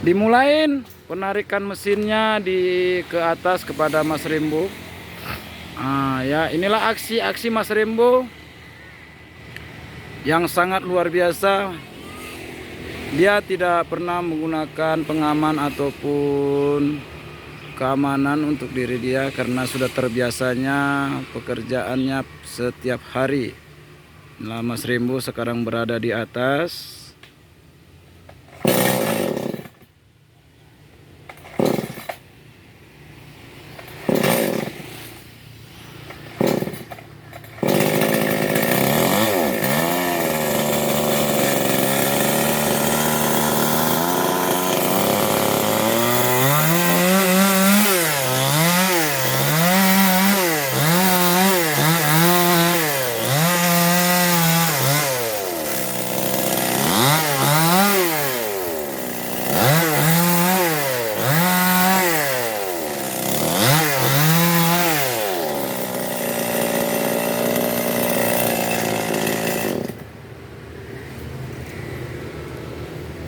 Dimulain penarikan mesinnya ke atas kepada Mas Rembo. Ya, inilah aksi-aksi Mas Rembo yang sangat luar biasa. Dia tidak pernah menggunakan pengaman ataupun keamanan untuk diri dia karena sudah terbiasanya pekerjaannya setiap hari. Nah, Mas Rembo sekarang berada di atas.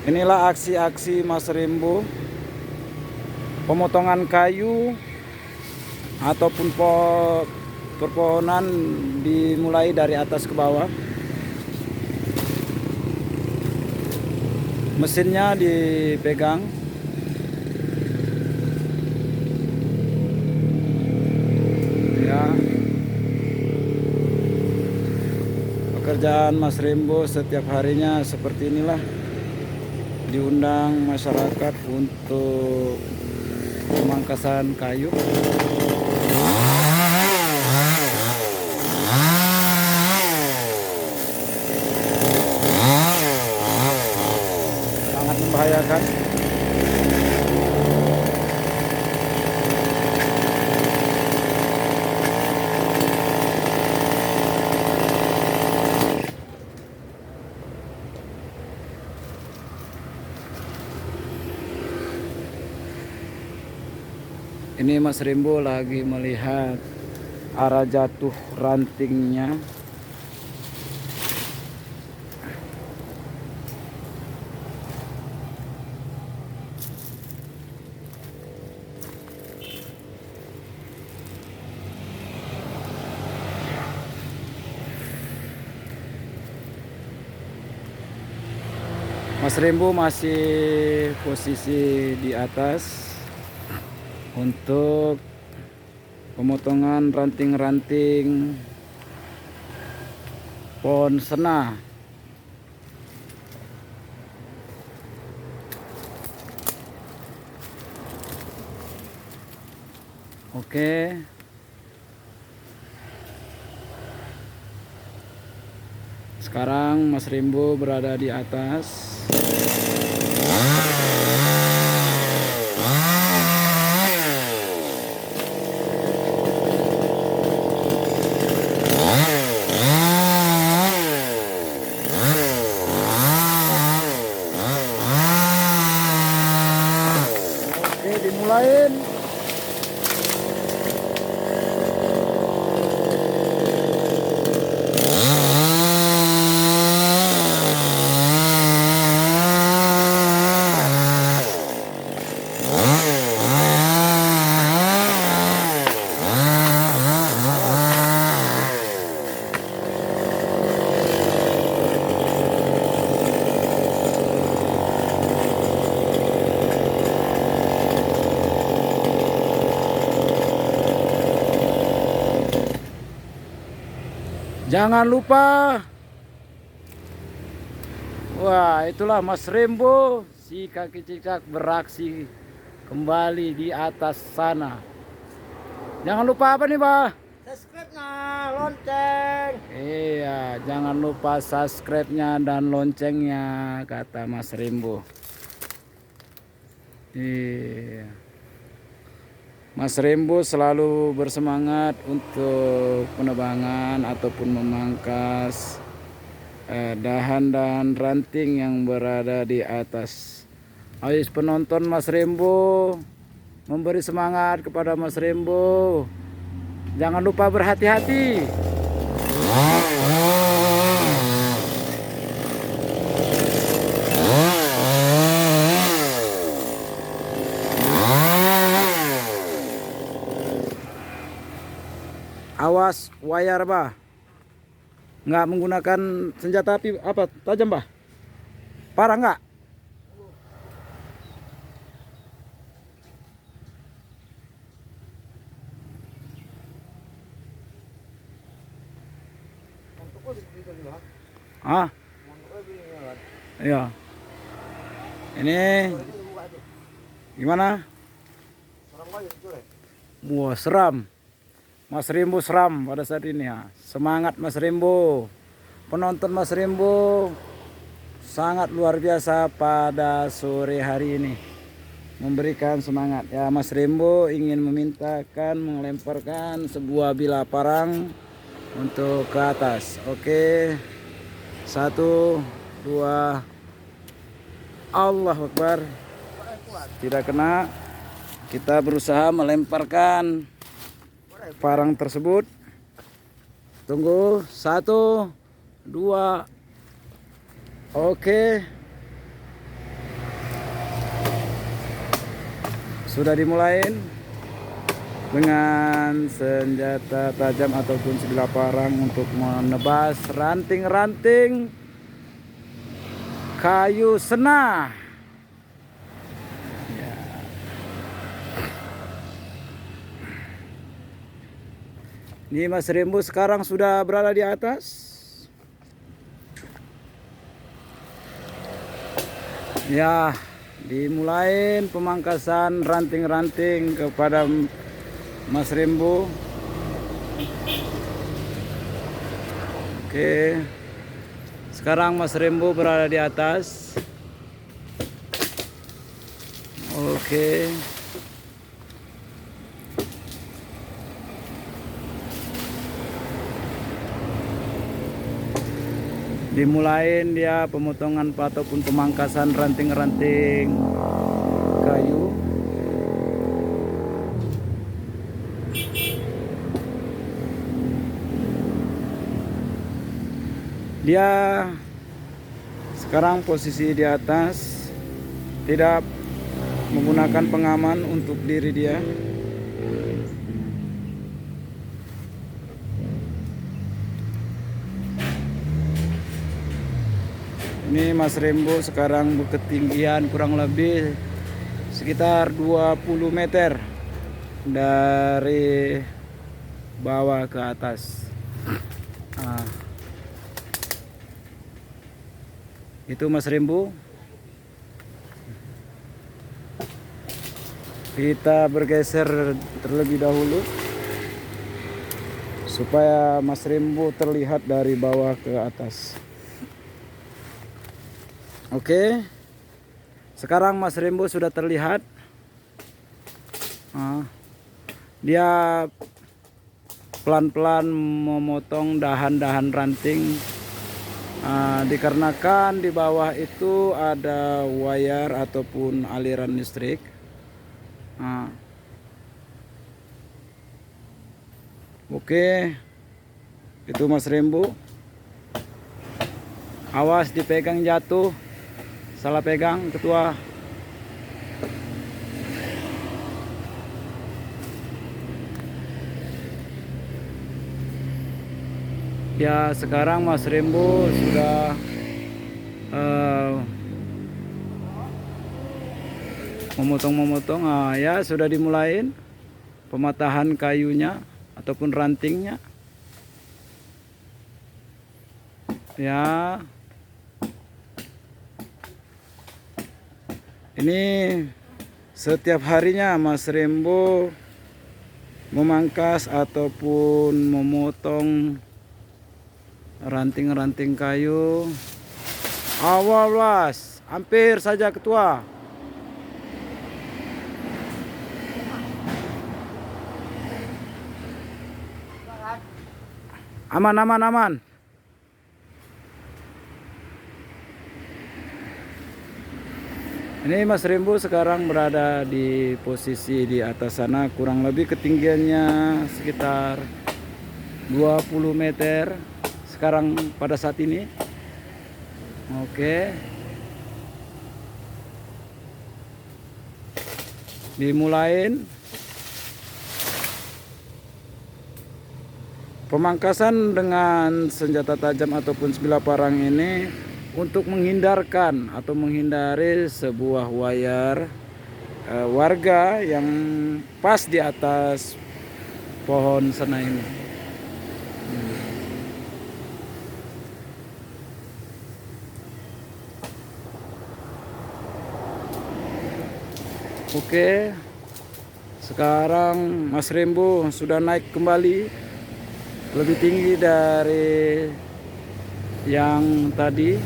Inilah aksi-aksi Mas Rembo, pemotongan kayu ataupun perpohonan dimulai dari atas ke bawah. Mesinnya dipegang. Ya. Pekerjaan Mas Rembo setiap harinya seperti inilah. Diundang masyarakat untuk pemangkasan kayu. Sangat membahayakan. Ini Mas Rembo lagi melihat arah jatuh rantingnya. Mas Rembo masih posisi di atas untuk pemotongan ranting-ranting pohon sena. Oke. Sekarang Mas Rembo berada di atas. Oke, dimulain. Jangan lupa. Wah, itulah Mas Rembo si kaki cicak beraksi kembali di atas sana. Jangan lupa apa nih, Pak? Subscribe-nya, lonceng. Iya, jangan lupa subscribe-nya dan loncengnya, kata Mas Rembo. Iya. Mas Rembo selalu bersemangat untuk penebangan ataupun memangkas dahan dan ranting yang berada di atas. Ayo penonton Mas Rembo memberi semangat kepada Mas Rembo. Jangan lupa berhati-hati. Awas wayar bah. Nggak menggunakan senjata api apa tajam bah? Parah nggak? Ah, iya. Ini gimana? Wah, seram. Mas Rimbo seram pada saat ini ya. Semangat Mas Rimbo. Penonton Mas Rimbo sangat luar biasa pada sore hari ini. Memberikan semangat ya. Mas Rimbo ingin memintakan melemparkan sebuah bilah parang untuk ke atas. Oke. 1, 2. Allahu Akbar. Tidak kena. Kita berusaha melemparkan parang tersebut. Tunggu. 1, 2. Oke. Sudah dimulain dengan senjata tajam ataupun sebilah parang untuk menebas ranting-ranting kayu senah. Ya. Ini Mas Rimbo sekarang sudah berada di atas. Ya, dimulain pemangkasan ranting-ranting kepada Mas Rimbo. Oke. Sekarang Mas Rimbo berada di atas. Oke. Dimulain dia pemotongan ataupun pemangkasan ranting-ranting kayu. Dia sekarang posisi di atas, tidak menggunakan pengaman untuk diri dia. Ini Mas Rimbo sekarang berketinggian kurang lebih sekitar 20 meter dari bawah ke atas. Itu Mas Rimbo. Kita bergeser terlebih dahulu supaya Mas Rimbo terlihat dari bawah ke atas. Oke. Sekarang Mas Rimbo sudah terlihat. Dia pelan-pelan memotong dahan-dahan ranting. Dikarenakan di bawah itu ada wayar ataupun aliran listrik. Oke, itu Mas Rimbo. Awas dipegang jatuh. Salah pegang ketua. Ya, sekarang Mas Rimbo sudah memotong-memotong. Ya, sudah dimulain pematahan kayunya ataupun rantingnya. Ya. Ini setiap harinya Mas Rimbo memangkas ataupun memotong ranting-ranting kayu. Awas, hampir saja ketua. Aman, aman, aman. Ini Mas Rimbo sekarang berada di posisi di atas sana, kurang lebih ketinggiannya sekitar 20 meter sekarang pada saat ini. Oke. Dimulain. Pemangkasan dengan senjata tajam ataupun sebilah parang ini untuk menghindarkan atau menghindari sebuah wayar warga yang pas di atas pohon sena ini. Oke, sekarang Mas Rembo sudah naik kembali lebih tinggi dari yang tadi.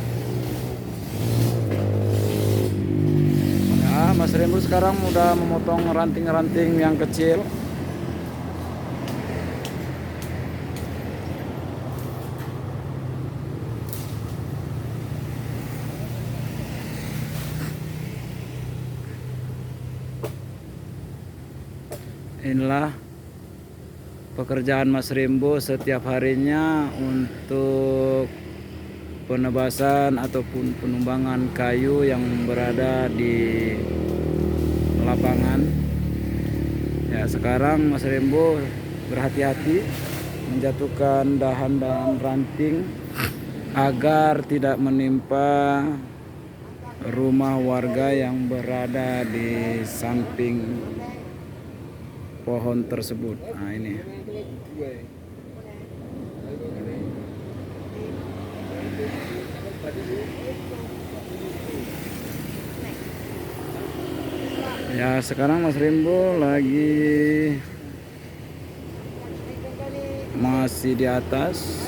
Nah, Mas Rembo sekarang udah memotong ranting-ranting yang kecil. Inilah pekerjaan Mas Rembo setiap harinya untuk penebasan ataupun penumbangan kayu yang berada di lapangan. Ya, sekarang Mas Rembo berhati-hati menjatuhkan dahan-dahan ranting agar tidak menimpa rumah warga yang berada di samping pohon tersebut. Nah, ini. Ya, sekarang Mas Rembo lagi masih di atas.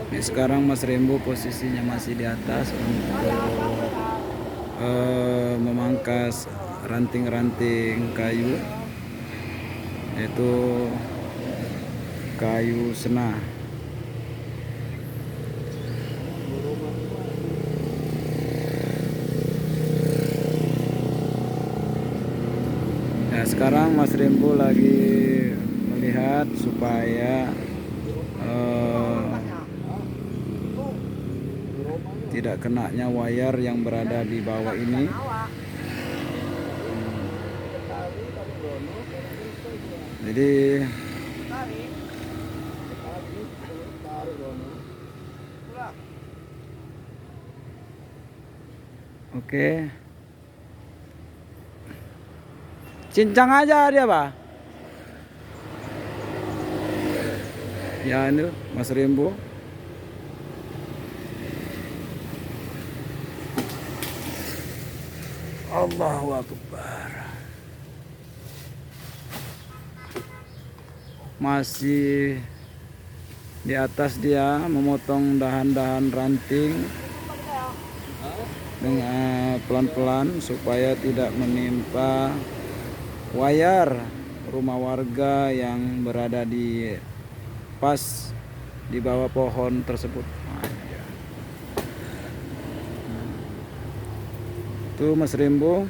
Ini sekarang Mas Rembo posisinya masih di atas untuk memangkas ranting-ranting kayu, yaitu kayu sena. Nah, sekarang Mas Rembo lagi melihat supaya tidak kenanya wayar yang berada di bawah ini. Jadi oke, cincang aja dia, Pak. Ya, ini Mas Rembo. Allahu Akbar. Masih di atas dia memotong dahan-dahan ranting dengan pelan-pelan supaya tidak menimpa wayar rumah warga yang berada di pas di bawah pohon tersebut. Tuh Mas Rembo,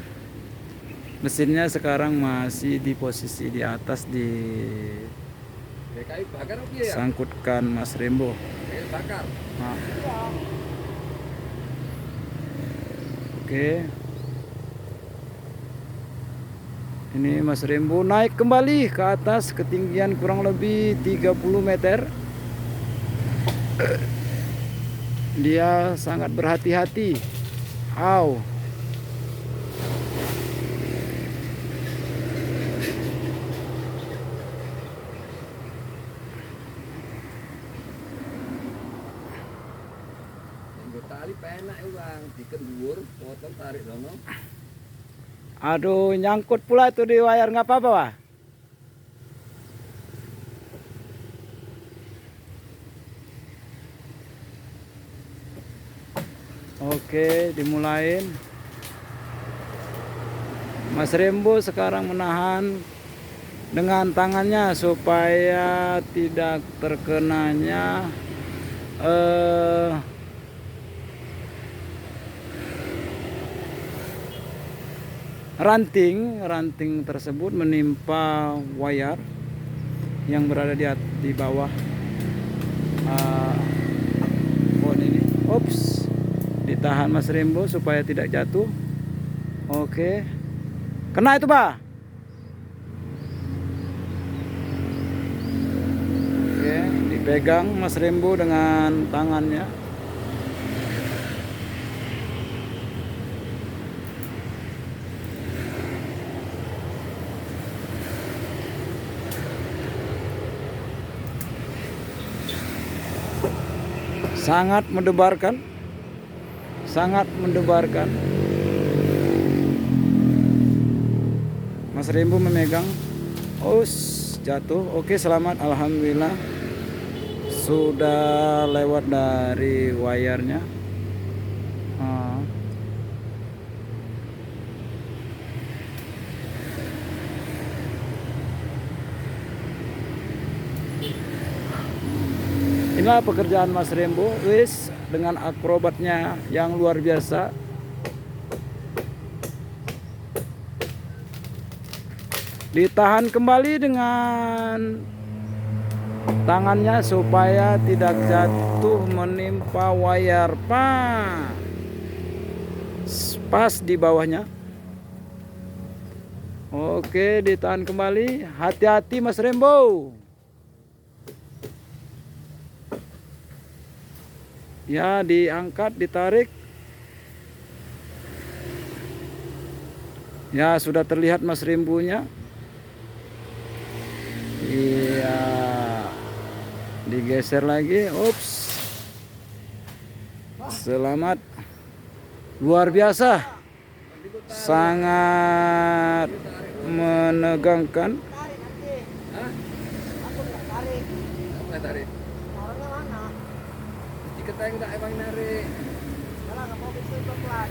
mesinnya sekarang masih di posisi di atas, disangkutkan Mas Rembo. Nah. Oke, ini Mas Rembo naik kembali ke atas ketinggian kurang lebih 30 meter. Dia sangat berhati-hati. Tali penak uang diken dhuwur, potong tarik dono. Aduh, nyangkut pula itu di wayar, nggak apa-apa, Pak. Oke, dimulain. Mas Rembo sekarang menahan dengan tangannya supaya tidak terkenanya ranting tersebut menimpa wayar yang berada di bawah pohon ini. Ops. Ditahan Mas Rembo supaya tidak jatuh. Oke. Kena itu, Pak. Oke, dipegang Mas Rembo dengan tangannya. Sangat mendebarkan, sangat mendebarkan. Mas Rembo memegang. Oh, jatuh. Oke, selamat, alhamdulillah. Sudah lewat dari wayarnya. Inilah pekerjaan Mas Rembo, wis, dengan akrobatnya yang luar biasa. Ditahan kembali dengan tangannya supaya tidak jatuh menimpa wayar, pas di bawahnya. Oke, ditahan kembali. Hati-hati Mas Rembo. Ya, diangkat, ditarik. Ya, sudah terlihat Mas Rembo-nya. Iya. Digeser lagi. Ups. Selamat. Luar biasa. Sangat menegangkan. Tarik nanti. Hah? Aku nggak tarik. Apa yang tarik? Orangnya mana? Diketeng tak emang narik. Malah nggak mau bisa pelan.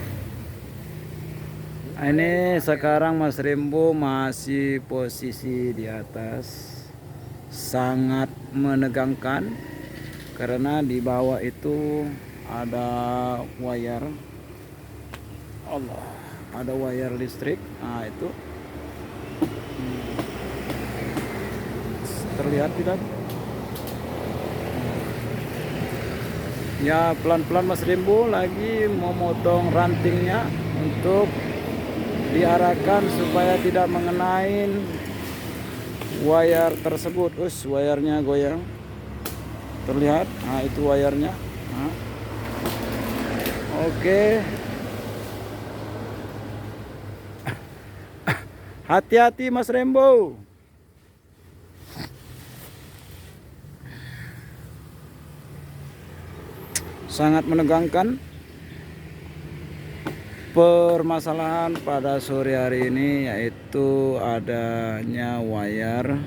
Ini sekarang Mas Rembo masih posisi di atas. Sangat menegangkan karena di bawah itu ada wayar. Allah, ada wayar listrik. Nah, itu terlihat tidak? Ya, pelan-pelan Mas Rembo lagi memotong rantingnya untuk diarahkan supaya tidak mengenai wayar tersebut. Wayarnya goyang. Terlihat? Nah, itu wayarnya. Nah. Oke. Hati-hati Mas Rembo. Sangat menegangkan. Permasalahan pada sore hari ini yaitu adanya wayar.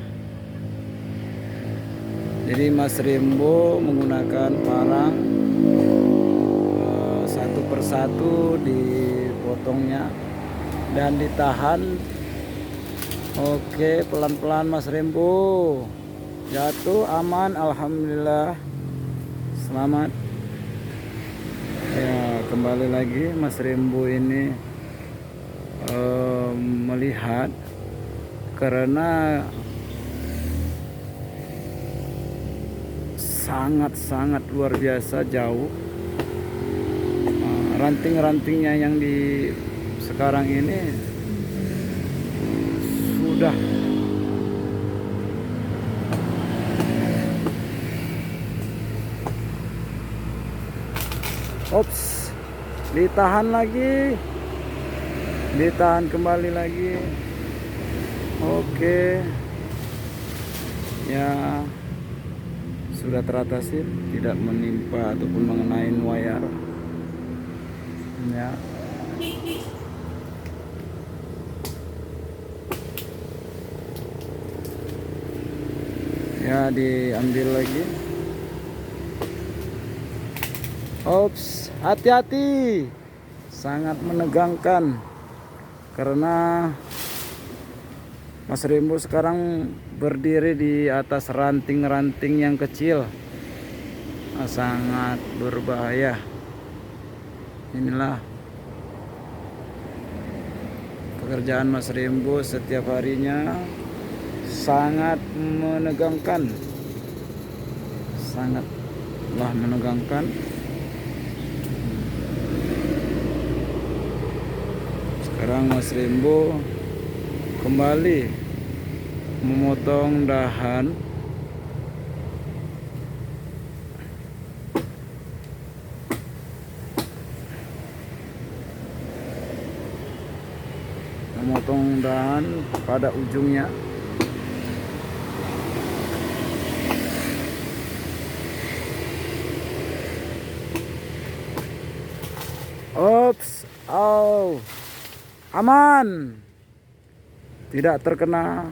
Jadi Mas Rembo menggunakan parang satu persatu dipotongnya dan ditahan. Oke, pelan-pelan Mas Rembo. Jatuh aman, alhamdulillah. Selamat. Ya, kembali lagi Mas Rembo ini melihat karena sangat-sangat luar biasa jauh. Ranting-rantingnya yang di sekarang ini sudah ops, ditahan lagi, ditahan kembali lagi. Oke, ya sudah teratasi, tidak menimpa ataupun mengenai wayar. Ya, ya diambil lagi. Ops, hati-hati. Sangat menegangkan karena Mas Rembo sekarang berdiri di atas ranting-ranting yang kecil. Sangat berbahaya. Inilah pekerjaan Mas Rembo setiap harinya, sangat menegangkan. Sangatlah menegangkan. Sekarang Mas Rembo kembali memotong dahan pada ujungnya. Ops, oh, aman, tidak terkena.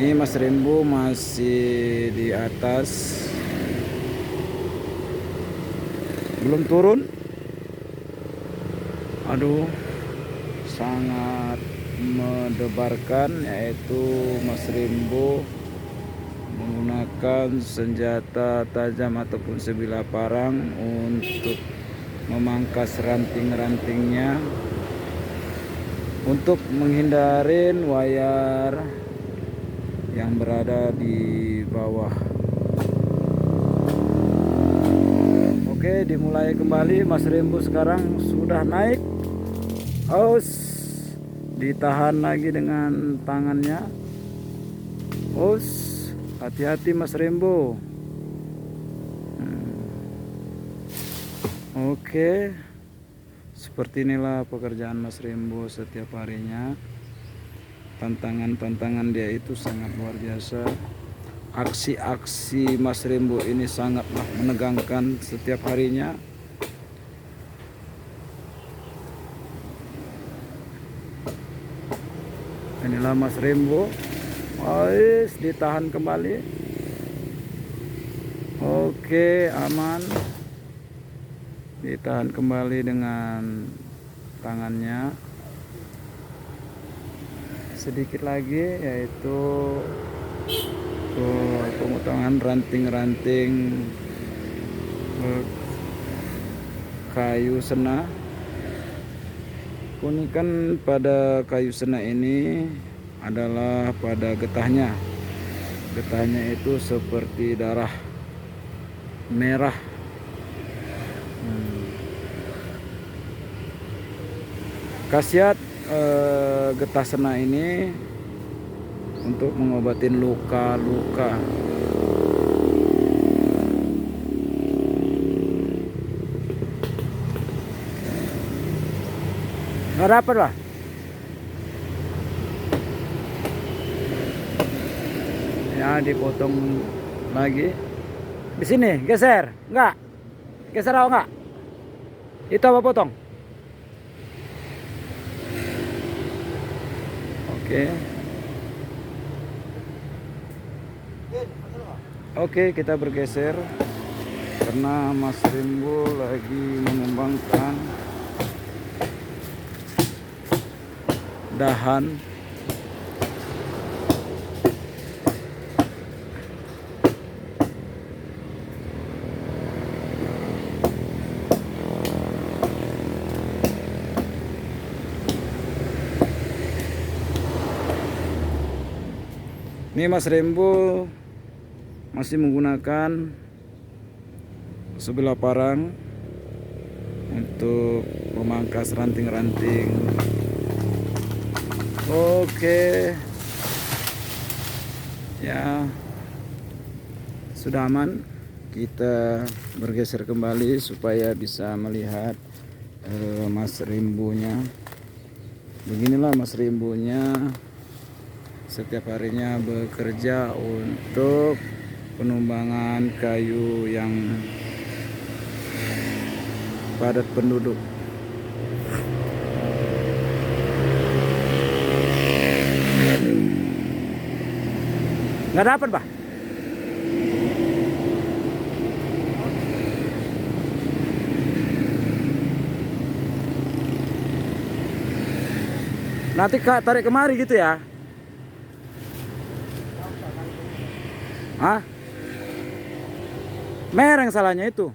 Ini Mas Rembo masih di atas, belum turun. Aduh, sangat mendebarkan, yaitu Mas Rembo menggunakan senjata tajam ataupun sebilah parang untuk memangkas ranting-rantingnya untuk menghindarin wayar yang berada di bawah. Oke, dimulai kembali. Mas Rembo sekarang sudah naik. Aus, ditahan lagi dengan tangannya. Aus, hati-hati Mas Rembo. Oke, seperti inilah pekerjaan Mas Rembo setiap harinya. Tantangan-tantangan dia itu sangat luar biasa. Aksi-aksi Mas Rembo ini sangatlah menegangkan setiap harinya. Inilah Mas Rembo. Ois, ditahan kembali. Oke, aman. Ditahan kembali dengan tangannya. Sedikit lagi, yaitu pemotongan ranting-ranting kayu sena. Keunikan pada kayu sena ini adalah pada getahnya. Getahnya itu seperti darah merah. Khasiat getah sena ini untuk mengobatin luka-luka. Nggak dapat lah. Ya, dipotong lagi. Di sini geser, enggak? Geser atau enggak? Itu apa potong? Oke. Oke, kita bergeser karena Mas Rembo lagi mengembangkan dahan. Ini Mas Rembo masih menggunakan sebilah parang untuk memangkas ranting-ranting. Oke, ya sudah aman. Kita bergeser kembali supaya bisa melihat Mas Rembo-nya. Beginilah Mas Rembo-nya setiap harinya bekerja untuk penumbangan kayu yang padat penduduk. Nggak dapat, Pak. Nanti Kak tarik kemari gitu ya. Hah? Mereng salahnya itu.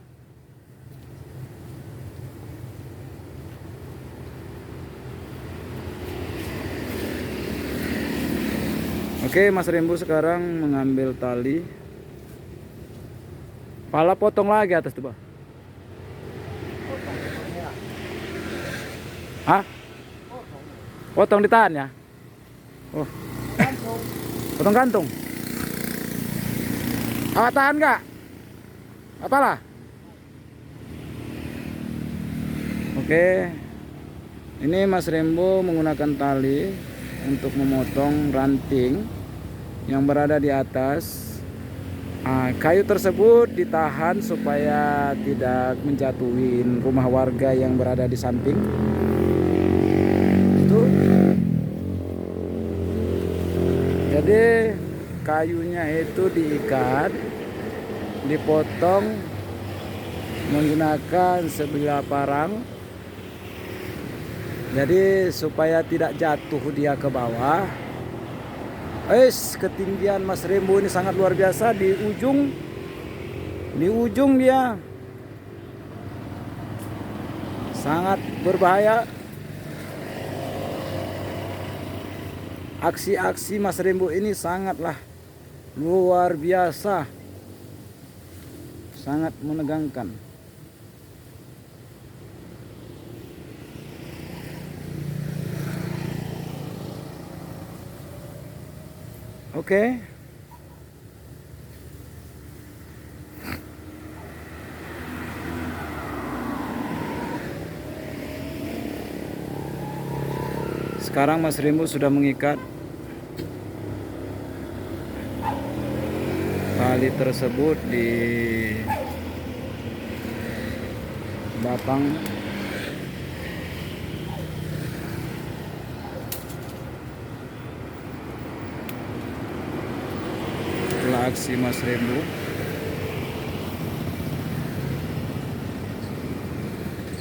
Oke, Mas Rembo sekarang mengambil tali. Pala potong lagi atas tuh, Pak. Hah? Potong ditahan ya? Oh, Gantung. potong gantung. Awak tahan nggak? Apalah? Oke, ini Mas Rembo menggunakan tali untuk memotong ranting yang berada di atas. Kayu tersebut ditahan supaya tidak menjatuhin rumah warga yang berada di samping. Itu. Jadi kayunya itu diikat, dipotong menggunakan sebilah parang. Jadi supaya tidak jatuh dia ke bawah. Ketinggian Mas Rembo ini sangat luar biasa. Di ujung dia sangat berbahaya. Aksi-aksi Mas Rembo ini sangatlah luar biasa, sangat menegangkan. Oke. Sekarang Mas Rembo sudah mengikat tali tersebut di batang. Itulah aksi Mas Rembo.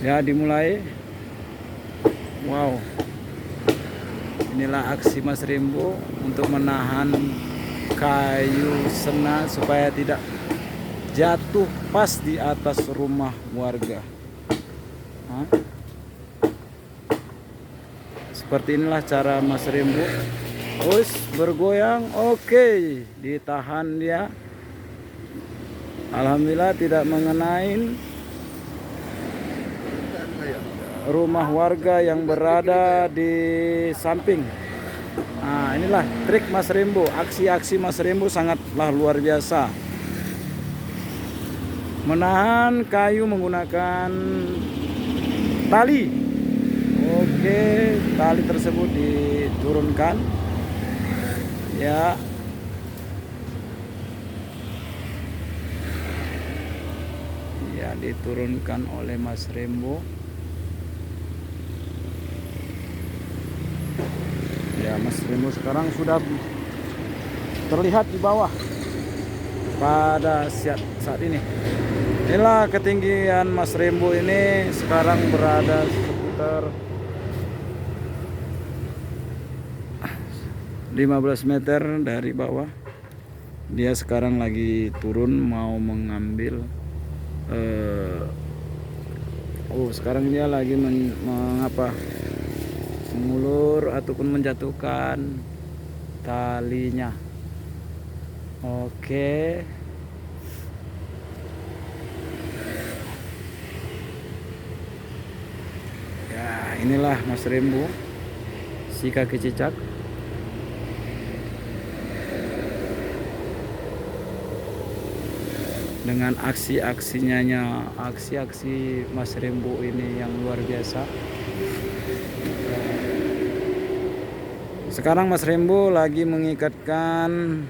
Ya, dimulai. Wow. Inilah aksi Mas Rembo untuk menahan kayu sena supaya tidak jatuh pas di atas rumah warga. Seperti inilah cara Mas Rembo. Bergoyang. Oke, ditahan dia. Alhamdulillah tidak mengenai rumah warga yang berada di samping. Inilah trik Mas Rembo. Aksi-aksi Mas Rembo sangatlah luar biasa. Menahan kayu menggunakan tali. Oke, tali tersebut diturunkan. Ya. Ya, diturunkan oleh Mas Rembo. Ya, Mas Rembo sekarang sudah terlihat di bawah pada saat ini. Inilah ketinggian Mas Rembo ini sekarang berada sekitar 15 meter dari bawah. Dia sekarang lagi turun mau mengambil sekarang dia lagi mengulur ataupun menjatuhkan talinya. Oke. Ya, inilah Mas Rembo, si kaki cicak. Dengan aksi-aksi Mas Rembo ini yang luar biasa. Sekarang Mas Rembo lagi mengikatkan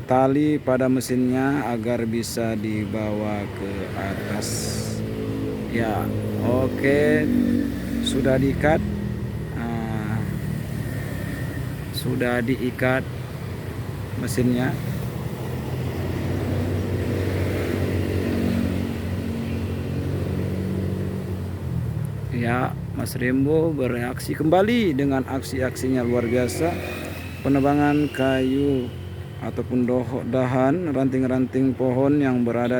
tali pada mesinnya agar bisa dibawa ke atas. Ya, oke, sudah diikat. Sudah diikat mesinnya. Ya, Mas Rembo bereaksi kembali dengan aksi-aksinya luar biasa. Penebangan kayu ataupun dahan, ranting-ranting pohon yang berada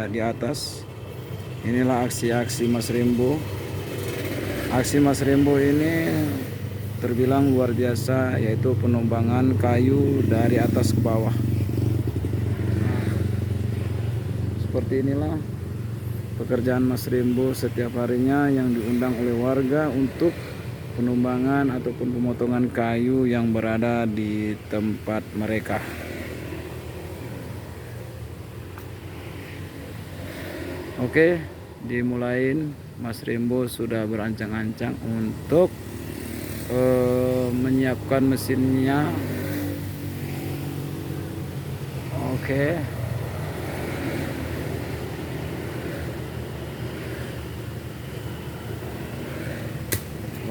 di atas. Inilah aksi-aksi Mas Rembo. Aksi Mas Rembo ini terbilang luar biasa, yaitu penumbangan kayu dari atas ke bawah. Seperti inilah pekerjaan Mas Rembo setiap harinya yang diundang oleh warga untuk penumbangan ataupun pemotongan kayu yang berada di tempat mereka. Oke, dimulain. Mas Rembo sudah berancang-ancang untuk menyiapkan mesinnya. Oke.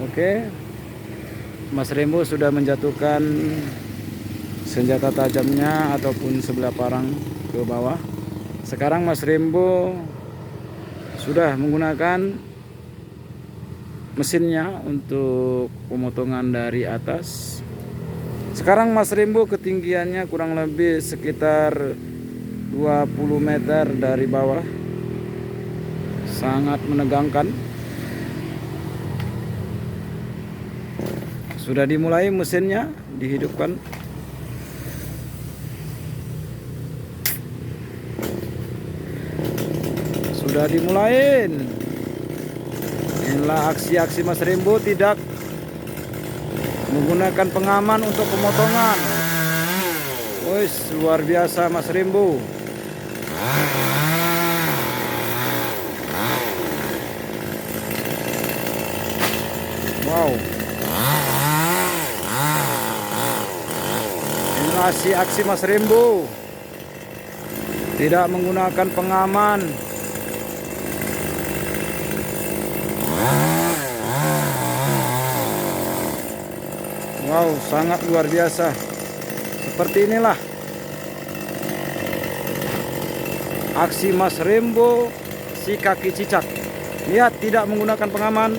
Oke. Mas Rembo sudah menjatuhkan senjata tajamnya ataupun sebelah parang ke bawah. Sekarang Mas Rembo sudah menggunakan mesinnya untuk pemotongan dari atas. Sekarang Mas Rembo ketinggiannya kurang lebih sekitar 20 meter dari bawah. Sangat menegangkan. Sudah dimulai mesinnya dihidupkan. Sudah dimulain. Inilah aksi-aksi Mas Rembo tidak menggunakan pengaman untuk pemotongan. Wih, luar biasa Mas Rembo. Wow. Inilah aksi Mas Rembo. Tidak menggunakan pengaman. Wow, sangat luar biasa. Seperti inilah aksi Mas Rembo si kaki cicak. Lihat, tidak menggunakan pengaman.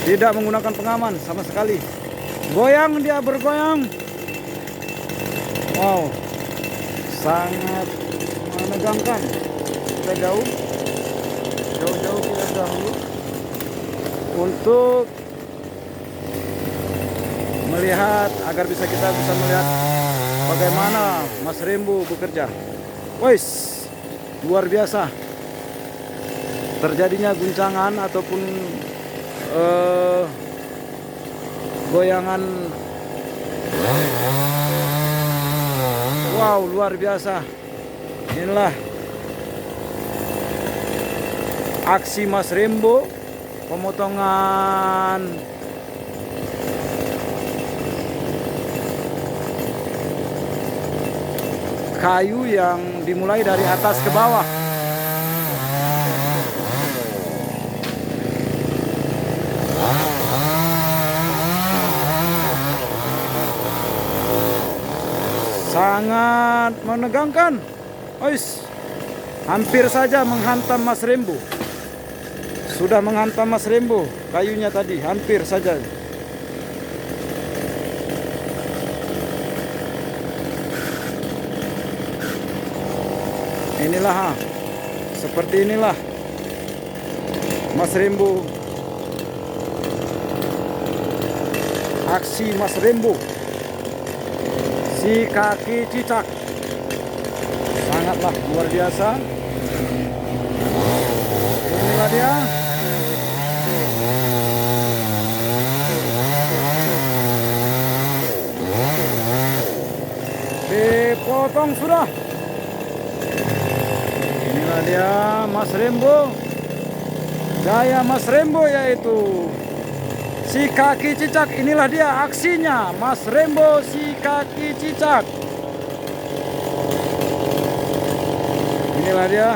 Tidak menggunakan pengaman sama sekali. Goyang, dia bergoyang. Wow, sangat menegangkan. Kita jauh-jauh kita dahulu untuk melihat, agar kita bisa melihat bagaimana Mas Rembo bekerja. Wih, luar biasa. Terjadinya guncangan ataupun goyangan. Wow, luar biasa. Inilah aksi Mas Rembo pemotongan kayu yang dimulai dari atas ke bawah. Sangat menegangkan. Ois, hampir saja menghantam Mas Rembo. Sudah menghantam Mas Rembo kayunya tadi, hampir saja. Inilah, seperti inilah Mas Rembo, aksi Mas Rembo si kaki cicak. Sangatlah luar biasa. Inilah dia. Dipotong sudah. Inilah dia Mas Rembo. Gaya Mas Rembo yaitu si kaki cicak. Inilah dia aksinya Mas Rembo si kaki cicak. Inilah dia.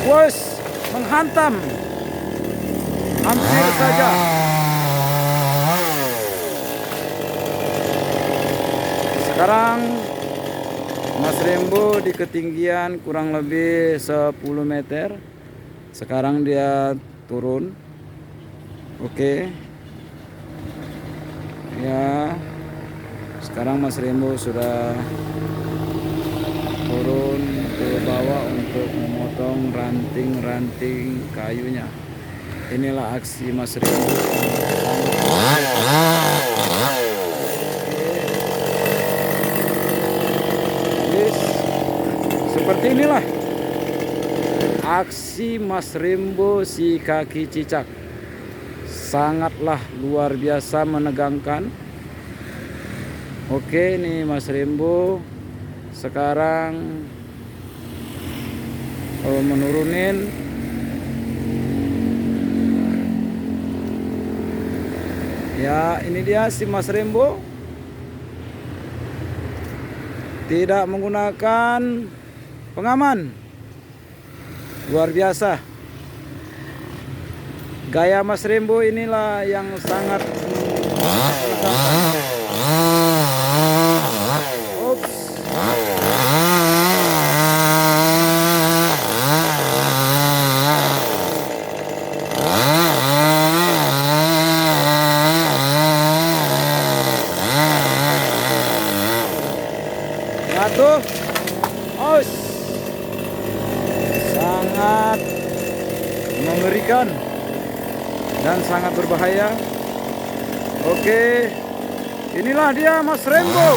Wes, menghantam. Hampir saja. Sekarang Mas Rembo di ketinggian kurang lebih 10 meter. Sekarang dia turun. Oke. Ya. Sekarang Mas Rembo sudah memotong ranting-ranting kayunya. Inilah aksi Mas Rindu. Yes. Seperti inilah aksi Mas Rembo si kaki cicak. Sangatlah luar biasa menegangkan. Oke, nih Mas Rembo sekarang menurunin ya. Ini dia si Mas Rembo tidak menggunakan pengaman. Luar biasa. Gaya Mas Rembo inilah yang sangat Ups. Jatuh. Os. Sangat mengerikan dan sangat berbahaya. Oke, inilah dia Mas Rembo.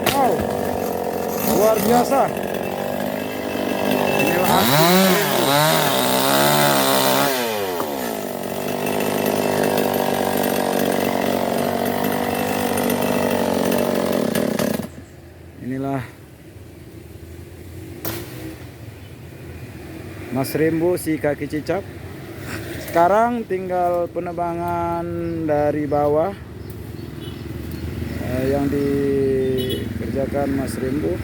Wow, luar biasa. Inilah aksi Mas Rembo. Inilah Mas Rembo si kaki cicak. Sekarang tinggal penebangan dari bawah yang dikerjakan Mas Rembo.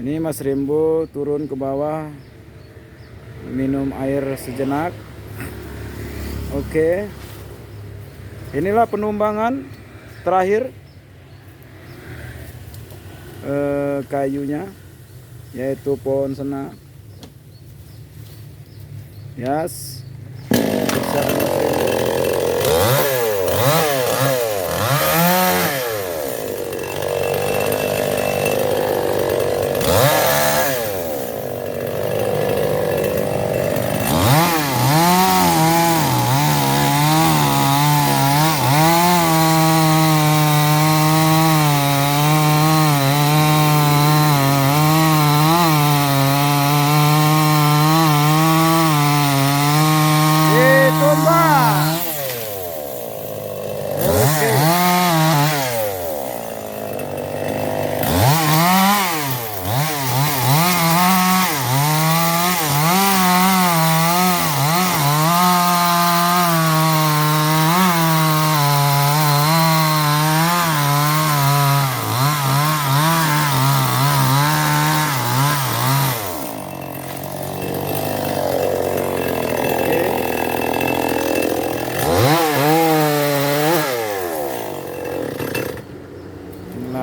Ini Mas Rembo turun ke bawah minum air sejenak. Oke, inilah penumbangan terakhir kayunya, yaitu pohon sena. Yes.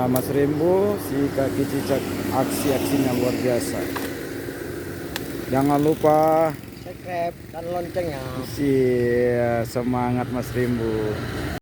Mas Rembo si kaki cicak, aksi-aksinya luar biasa. Jangan lupa subscribe dan loncengnya. semangat Mas Rembo.